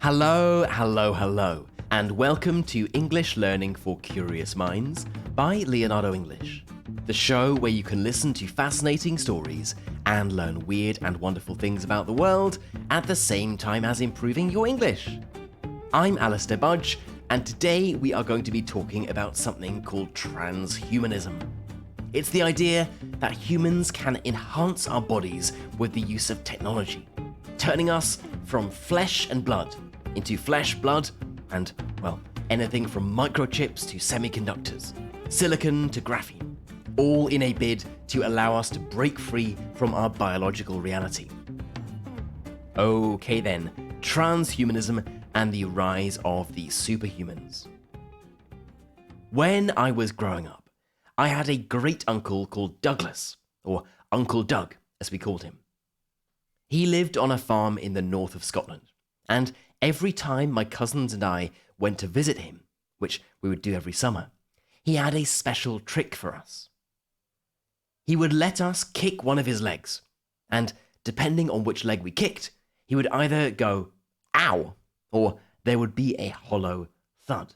Hello, hello, hello, and welcome to English Learning for Curious Minds by Leonardo English, the show where you can listen to fascinating stories and learn weird and wonderful things about the world at the same time as improving your English. I'm Alistair Budge, and today we are going to be talking about something called transhumanism. It's the idea that humans can enhance our bodies with the use of technology, turning us from flesh and blood into flesh, blood, and, well, anything from microchips to semiconductors, silicon to graphene, all in a bid to allow us to break free from our biological reality. Okay then, transhumanism and the rise of the superhumans. When I was growing up, I had a great uncle called Douglas, or Uncle Doug, as we called him. He lived on a farm in the north of Scotland, and every time my cousins and I went to visit him, which we would do every summer, he had a special trick for us. He would let us kick one of his legs, and depending on which leg we kicked, he would either go, ow, or there would be a hollow thud.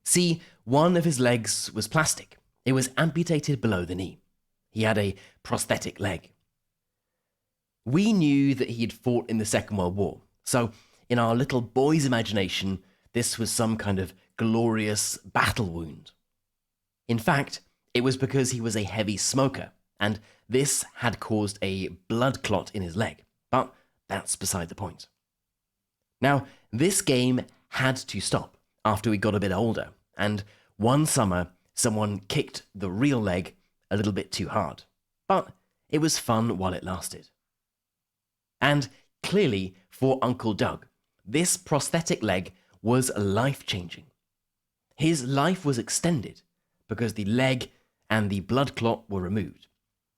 See, one of his legs was plastic. It was amputated below the knee. He had a prosthetic leg. We knew that he had fought in the Second World War, so in our little boy's imagination, this was some kind of glorious battle wound. In fact, it was because he was a heavy smoker, and this had caused a blood clot in his leg, but that's beside the point. Now, this game had to stop after we got a bit older, and one summer, someone kicked the real leg a little bit too hard, but it was fun while it lasted. And clearly, for Uncle Doug, this prosthetic leg was life-changing. His life was extended because the leg and the blood clot were removed,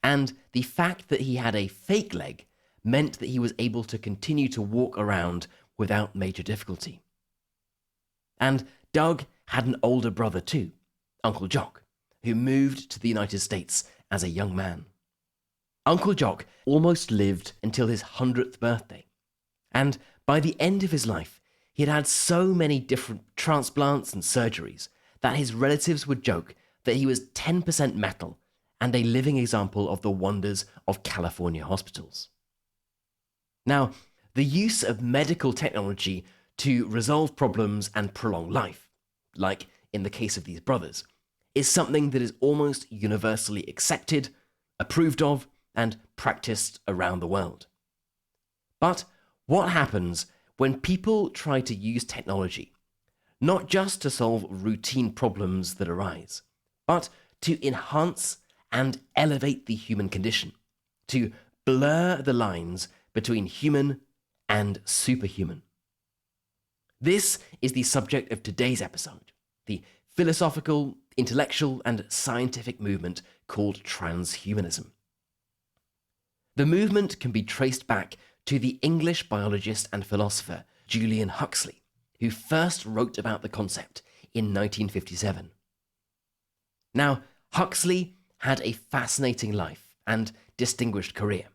and the fact that he had a fake leg meant that he was able to continue to walk around without major difficulty. And Doug had an older brother too, Uncle Jock, who moved to the United States as a young man. Uncle Jock almost lived until his 100th birthday, and by the end of his life, he had had so many different transplants and surgeries that his relatives would joke that he was 10% metal and a living example of the wonders of California hospitals. Now, the use of medical technology to resolve problems and prolong life, like in the case of these brothers, is something that is almost universally accepted, approved of, and practiced around the world. But what happens when people try to use technology, not just to solve routine problems that arise, but to enhance and elevate the human condition, to blur the lines between human and superhuman? This is the subject of today's episode, the philosophical, intellectual, and scientific movement called transhumanism. The movement can be traced back to the English biologist and philosopher Julian Huxley, who first wrote about the concept in 1957. Now, Huxley had a fascinating life and distinguished career,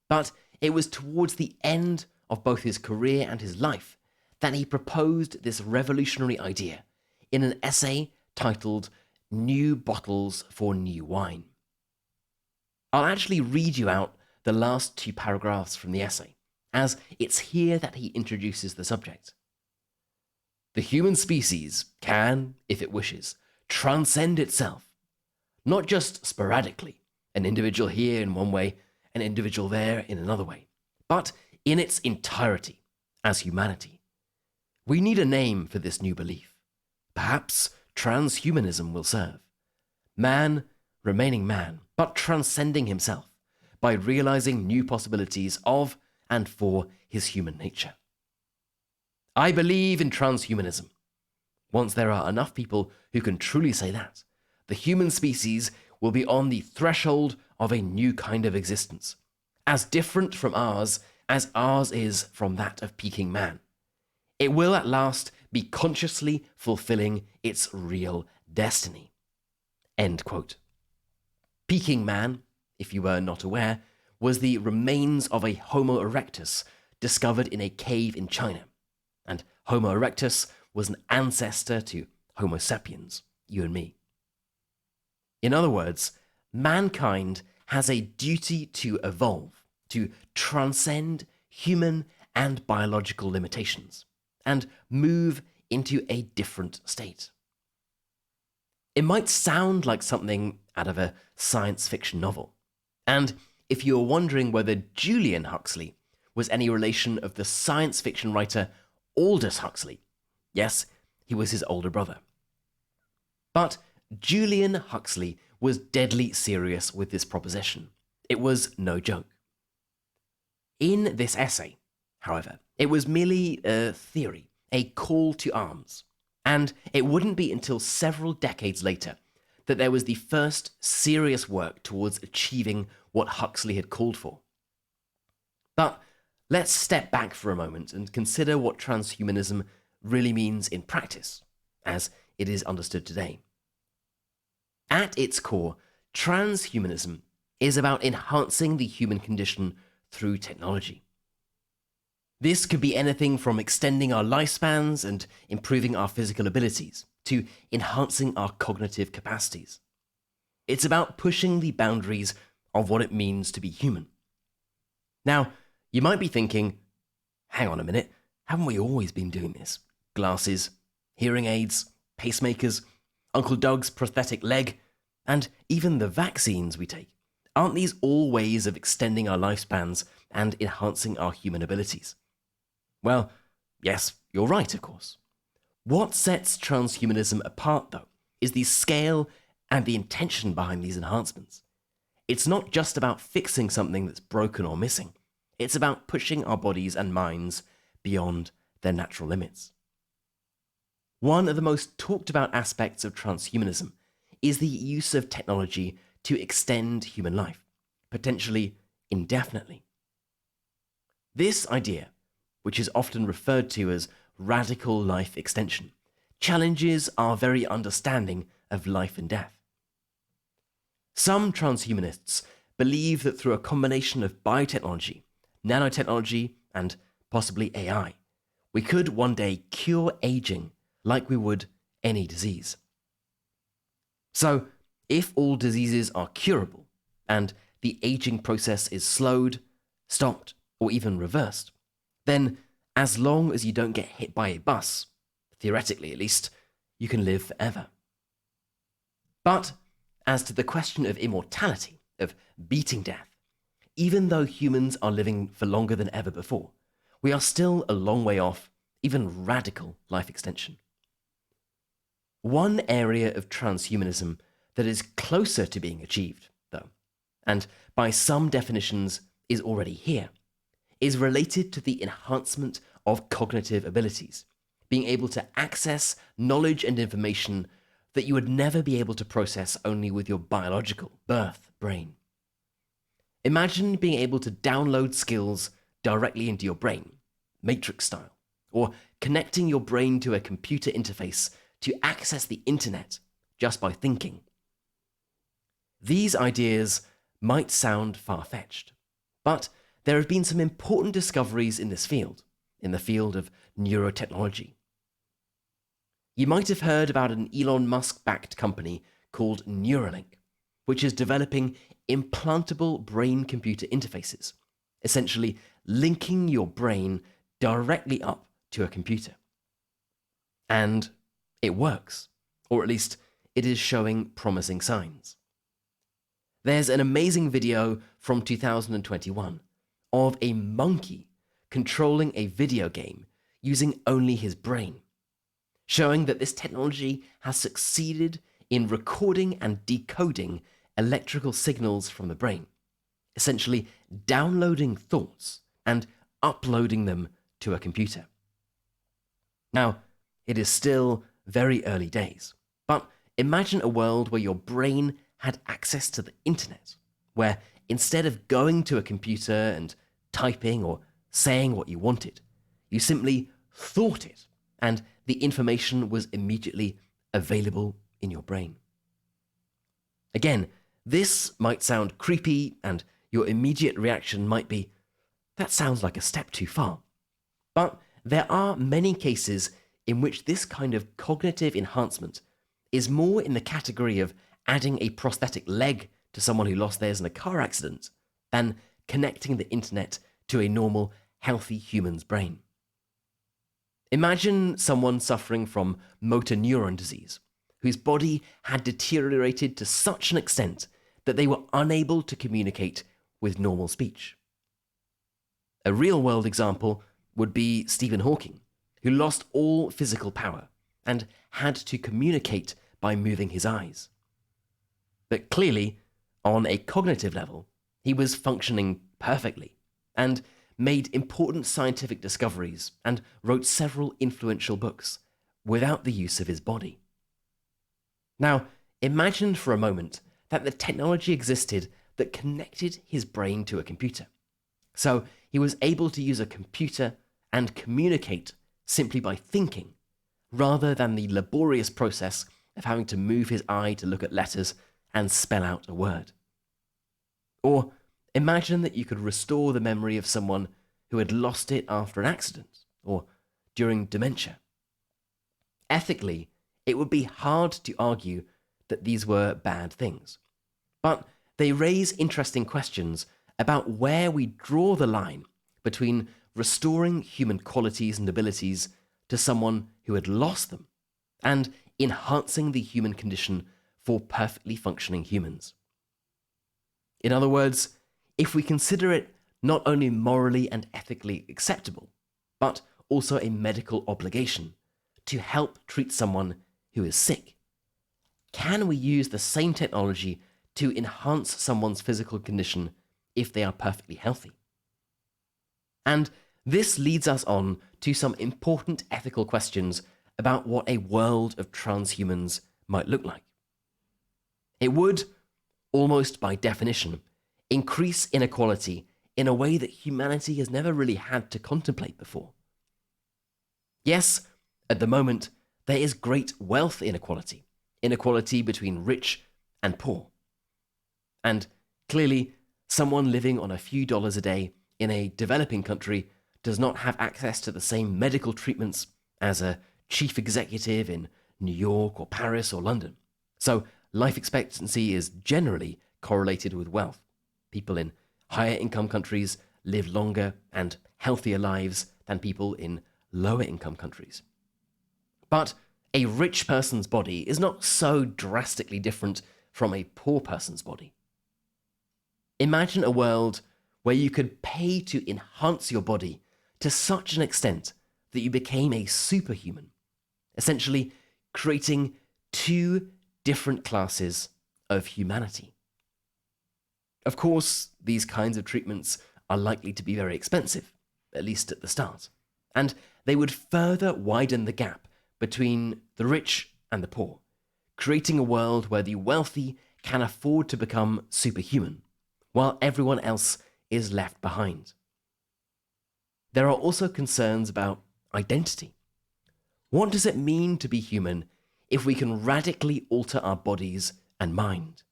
but it was towards the end of both his career and his life that he proposed this revolutionary idea in an essay titled New Bottles for New Wine. I'll actually read you out the last two paragraphs from the essay, as it's here that he introduces the subject. The human species can, if it wishes, transcend itself, not just sporadically, an individual here in one way, an individual there in another way, but in its entirety as humanity. We need a name for this new belief. Perhaps transhumanism will serve. Man remaining man, but transcending himself, by realizing new possibilities of and for his human nature. I believe in transhumanism. Once there are enough people who can truly say that, the human species will be on the threshold of a new kind of existence, as different from ours as ours is from that of Peking man. It will at last be consciously fulfilling its real destiny. End quote. Peking man, if you were not aware, was the remains of a Homo erectus discovered in a cave in China, Homo erectus was an ancestor to Homo sapiens, you and me. In other words, mankind has a duty to evolve, to transcend human and biological limitations, and move into a different state. It might sound like something out of a science fiction novel, and if you are wondering whether Julian Huxley was any relation of the science fiction writer Aldous Huxley, yes, he was his older brother. But Julian Huxley was deadly serious with this proposition. It was no joke. In this essay, however, it was merely a theory, a call to arms, and it wouldn't be until several decades later that there was the first serious work towards achieving what Huxley had called for. But let's step back for a moment and consider what transhumanism really means in practice, as it is understood today. At its core, transhumanism is about enhancing the human condition through technology. This could be anything from extending our lifespans and improving our physical abilities to enhancing our cognitive capacities. It's about pushing the boundaries of what it means to be human. Now, you might be thinking, hang on a minute, haven't we always been doing this? Glasses, hearing aids, pacemakers, Uncle Doug's prosthetic leg, and even the vaccines we take. Aren't these all ways of extending our lifespans and enhancing our human abilities? Well, yes, you're right, of course. What sets transhumanism apart, though, is the scale and the intention behind these enhancements. It's not just about fixing something that's broken or missing. It's about pushing our bodies and minds beyond their natural limits. One of the most talked about aspects of transhumanism is the use of technology to extend human life, potentially indefinitely. This idea, which is often referred to as radical life extension, challenges our very understanding of life and death. Some transhumanists believe that through a combination of biotechnology, nanotechnology, and possibly AI, we could one day cure aging like we would any disease. So, if all diseases are curable, and the aging process is slowed, stopped, or even reversed, then as long as you don't get hit by a bus, theoretically at least, you can live forever. But as to the question of immortality, of beating death, even though humans are living for longer than ever before, we are still a long way off even radical life extension. One area of transhumanism that is closer to being achieved, though, and by some definitions is already here, is related to the enhancement of cognitive abilities, being able to access knowledge and information that you would never be able to process only with your biological birth brain. Imagine being able to download skills directly into your brain, Matrix style, or connecting your brain to a computer interface to access the internet just by thinking. These ideas might sound far-fetched, but there have been some important discoveries in this field, in the field of neurotechnology. You might have heard about an Elon Musk-backed company called Neuralink, which is developing implantable brain-computer interfaces, essentially linking your brain directly up to a computer. And it works, or at least it is showing promising signs. There's an amazing video from 2021 of a monkey controlling a video game using only his brain, showing that this technology has succeeded in recording and decoding electrical signals from the brain, essentially downloading thoughts and uploading them to a computer. Now, it is still very early days, but imagine a world where your brain had access to the internet, where instead of going to a computer and typing or saying what you wanted, you simply thought it, and the information was immediately available in your brain. Again, this might sound creepy, and your immediate reaction might be, that sounds like a step too far. But there are many cases in which this kind of cognitive enhancement is more in the category of adding a prosthetic leg to someone who lost theirs in a car accident than connecting the internet to a normal, healthy human's brain. Imagine someone suffering from motor neuron disease, whose body had deteriorated to such an extent that they were unable to communicate with normal speech. A real-world example would be Stephen Hawking, who lost all physical power and had to communicate by moving his eyes. But clearly, on a cognitive level, he was functioning perfectly and made important scientific discoveries and wrote several influential books without the use of his body. Now, imagine for a moment that the technology existed that connected his brain to a computer. So he was able to use a computer and communicate simply by thinking, rather than the laborious process of having to move his eye to look at letters and spell out a word. Or imagine that you could restore the memory of someone who had lost it after an accident or during dementia. Ethically, it would be hard to argue that these were bad things, but they raise interesting questions about where we draw the line between restoring human qualities and abilities to someone who had lost them and enhancing the human condition for perfectly functioning humans. In other words, if we consider it not only morally and ethically acceptable, but also a medical obligation to help treat someone who is sick, can we use the same technology to enhance someone's physical condition if they are perfectly healthy? And this leads us on to some important ethical questions about what a world of transhumans might look like. It would, almost by definition, increase inequality in a way that humanity has never really had to contemplate before. Yes, at the moment, there is great wealth inequality, inequality between rich and poor. And clearly, someone living on a few dollars a day in a developing country does not have access to the same medical treatments as a chief executive in New York or Paris or London. So life expectancy is generally correlated with wealth. People in higher income countries live longer and healthier lives than people in lower income countries. But a rich person's body is not so drastically different from a poor person's body. Imagine a world where you could pay to enhance your body to such an extent that you became a superhuman, essentially creating two different classes of humanity. Of course, these kinds of treatments are likely to be very expensive, at least at the start, and they would further widen the gap between the rich and the poor, creating a world where the wealthy can afford to become superhuman, while everyone else is left behind. There are also concerns about identity. What does it mean to be human if we can radically alter our bodies and mind?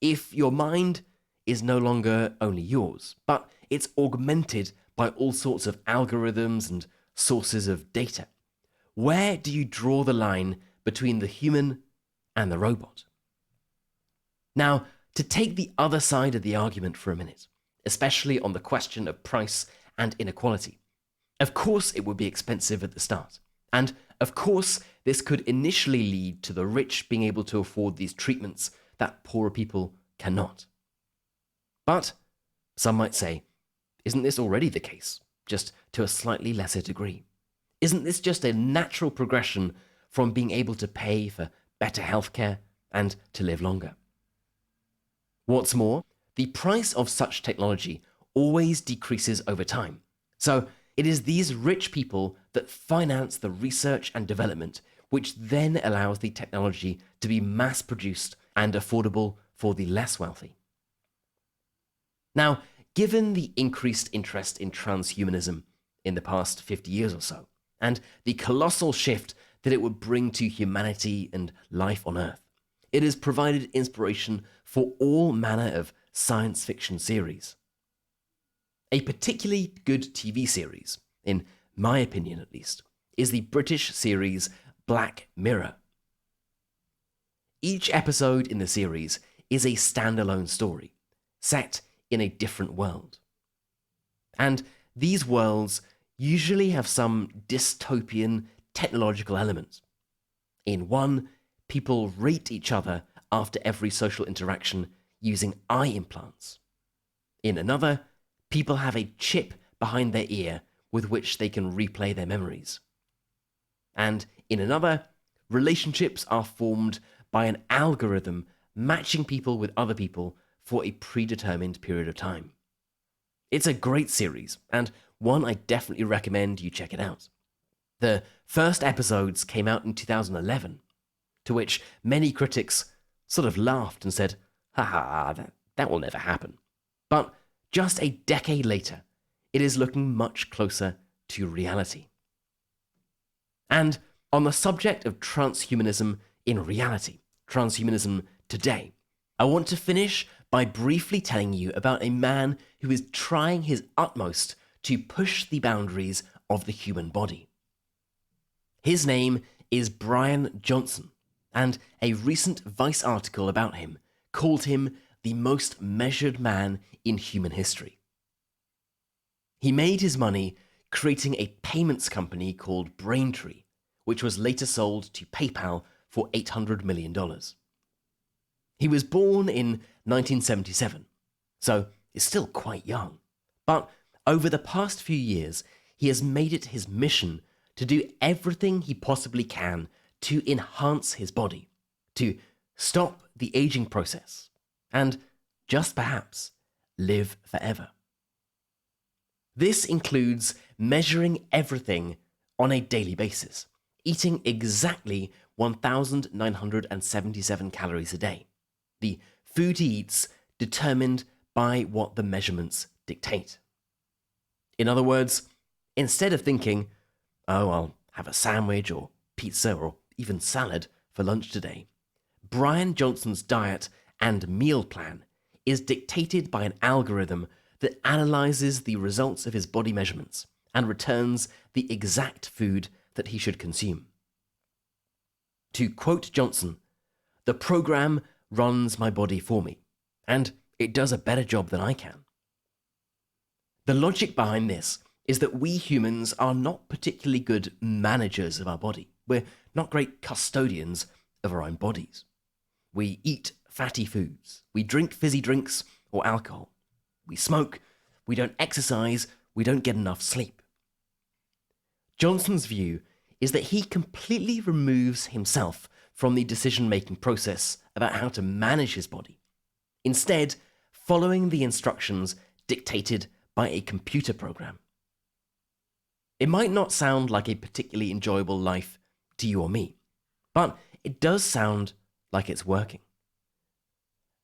If your mind is no longer only yours, but it's augmented by all sorts of algorithms and sources of data, where do you draw the line between the human and the robot? Now, to take the other side of the argument for a minute, especially on the question of price and inequality, of course it would be expensive at the start. And of course, this could initially lead to the rich being able to afford these treatments that poorer people cannot. But some might say, isn't this already the case, just to a slightly lesser degree? Isn't this just a natural progression from being able to pay for better healthcare and to live longer? What's more, the price of such technology always decreases over time. So it is these rich people that finance the research and development, which then allows the technology to be mass-produced and affordable for the less wealthy. Now, given the increased interest in transhumanism in the past 50 years or so, and the colossal shift that it would bring to humanity and life on Earth, it has provided inspiration for all manner of science fiction series. A particularly good TV series, in my opinion at least, is the British series Black Mirror. Each episode in the series is a standalone story, set in a different world. And these worlds usually have some dystopian technological element. In one, people rate each other after every social interaction using eye implants. In another, people have a chip behind their ear with which they can replay their memories. And in another, relationships are formed by an algorithm matching people with other people for a predetermined period of time. It's a great series, and one I definitely recommend you check it out. The first episodes came out in 2011, to which many critics sort of laughed and said, haha, that will never happen. But just a decade later, it is looking much closer to reality. And on the subject of transhumanism in reality, transhumanism today, I want to finish by briefly telling you about a man who is trying his utmost to push the boundaries of the human body. His name is Brian Johnson, and a recent Vice article about him called him the most measured man in human history. He made his money creating a payments company called Braintree, which was later sold to PayPal for $800 million. He was born in 1977, so is still quite young. But over the past few years, he has made it his mission to do everything he possibly can to enhance his body, to stop the aging process, and just perhaps live forever. This includes measuring everything on a daily basis, eating exactly 1,977 calories a day. The food he eats determined by what the measurements dictate. In other words, instead of thinking, oh, I'll have a sandwich or pizza or even salad for lunch today, Brian Johnson's diet and meal plan is dictated by an algorithm that analyzes the results of his body measurements and returns the exact food that he should consume. To quote Johnson, "The program runs my body for me, and it does a better job than I can." The logic behind this is that we humans are not particularly good managers of our body. We're not great custodians of our own bodies. We eat fatty foods, we drink fizzy drinks or alcohol, we smoke, we don't exercise, we don't get enough sleep. Johnson's view is that he completely removes himself from the decision-making process about how to manage his body, instead following the instructions dictated by a computer program. It might not sound like a particularly enjoyable life to you or me, but it does sound like it's working.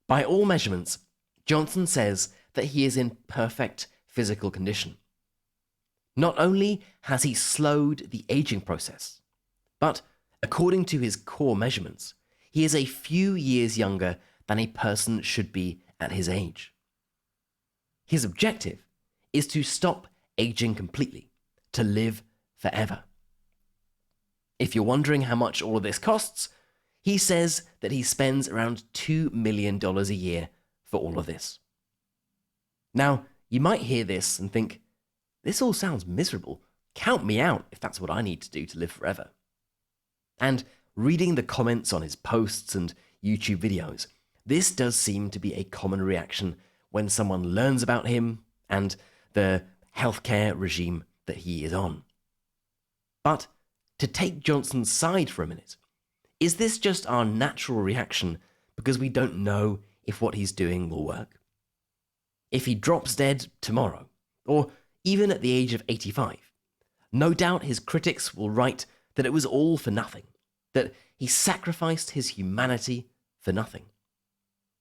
By all measurements, Johnson says that he is in perfect physical condition. Not only has he slowed the aging process, but according to his core measurements, he is a few years younger than a person should be at his age. His objective is to stop aging completely, to live forever. If you're wondering how much all of this costs, he says that he spends around $2 million a year for all of this. Now, you might hear this and think, this all sounds miserable. Count me out if that's what I need to do to live forever. And reading the comments on his posts and YouTube videos, this does seem to be a common reaction when someone learns about him and the healthcare regime that he is on. But to take Johnson's side for a minute, is this just our natural reaction because we don't know if what he's doing will work? If he drops dead tomorrow, or even at the age of 85, no doubt his critics will write that it was all for nothing, that he sacrificed his humanity for nothing.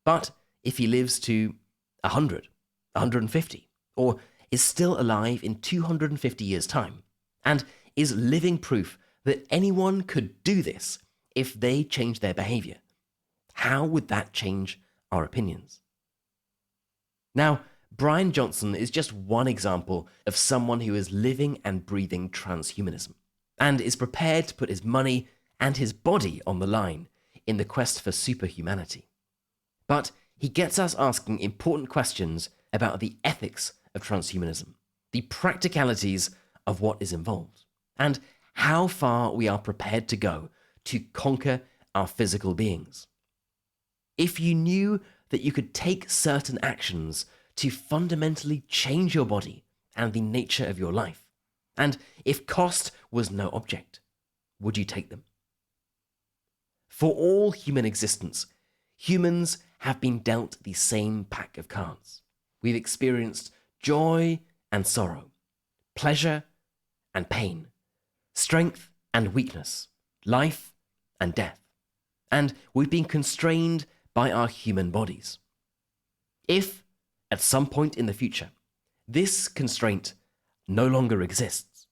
But if he lives to 100, 150, or is still alive in 250 years' time, and is living proof that anyone could do this if they change their behavior, how would that change our opinions? Now, Brian Johnson is just one example of someone who is living and breathing transhumanism and is prepared to put his money and his body on the line in the quest for superhumanity. But he gets us asking important questions about the ethics of transhumanism, the practicalities of what is involved, and how far we are prepared to go to conquer our physical beings. If you knew that you could take certain actions to fundamentally change your body and the nature of your life, and if cost was no object, would you take them? For all human existence, humans have been dealt the same pack of cards. We've experienced joy and sorrow, pleasure and pain, strength and weakness, life and death, and we've been constrained by our human bodies. If, at some point in the future, this constraint no longer exists,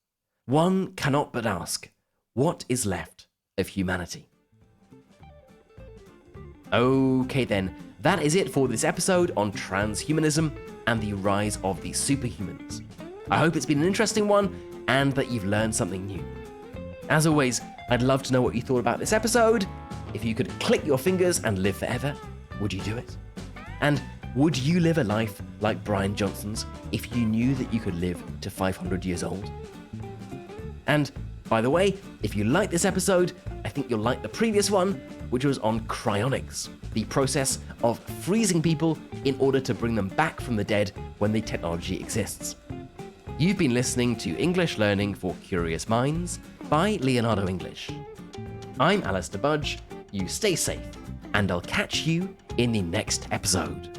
one cannot but ask, what is left of humanity? Okay then, that is it for this episode on transhumanism and the rise of the superhumans. I hope it's been an interesting one and that you've learned something new. As always, I'd love to know what you thought about this episode. If you could click your fingers and live forever, would you do it? And would you live a life like Brian Johnson's if you knew that you could live to 500 years old? And by the way, if you like this episode, I think you'll like the previous one, which was on cryonics, the process of freezing people in order to bring them back from the dead when the technology exists. You've been listening to English Learning for Curious Minds by Leonardo English. I'm Alistair Budge, you stay safe, and I'll catch you in the next episode.